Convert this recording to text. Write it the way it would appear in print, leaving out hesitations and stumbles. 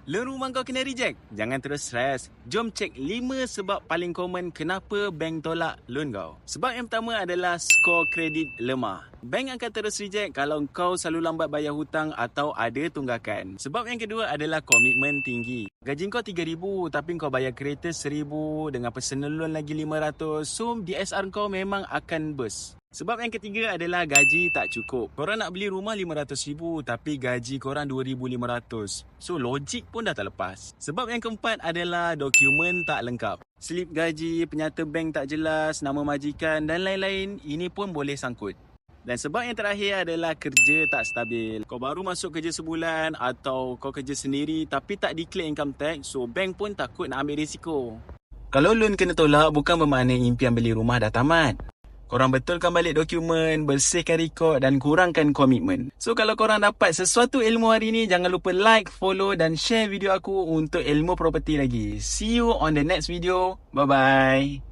Loan rumah kau kena reject? Jangan terus stres. Jom cek 5 sebab paling common kenapa bank tolak loan kau. Sebab yang pertama adalah skor kredit lemah. Bank akan terus reject kalau kau selalu lambat bayar hutang atau ada tunggakan. Sebab yang kedua adalah komitmen tinggi. Gaji kau RM3,000 tapi kau bayar kereta RM1,000 dengan personal loan lagi RM500. So DSR kau memang akan burst. Sebab yang ketiga adalah gaji tak cukup. Korang nak beli rumah RM500,000 tapi gaji korang RM2,500. So logik pun dah tak lepas. Sebab yang keempat adalah dokumen tak lengkap. Slip gaji, penyata bank tak jelas, nama majikan dan lain-lain. Ini pun boleh sangkut. Dan sebab yang terakhir adalah kerja tak stabil. Kau baru masuk kerja sebulan atau kau kerja sendiri tapi tak declare income tax. So bank pun takut nak ambil risiko. Kalau loan kena tolak bukan bermakna impian beli rumah dah tamat. Korang betulkan balik dokumen, bersihkan rekod dan kurangkan komitmen. So kalau korang dapat sesuatu ilmu hari ni, jangan lupa like, follow dan share video aku untuk ilmu property lagi. See you on the next video. Bye-bye.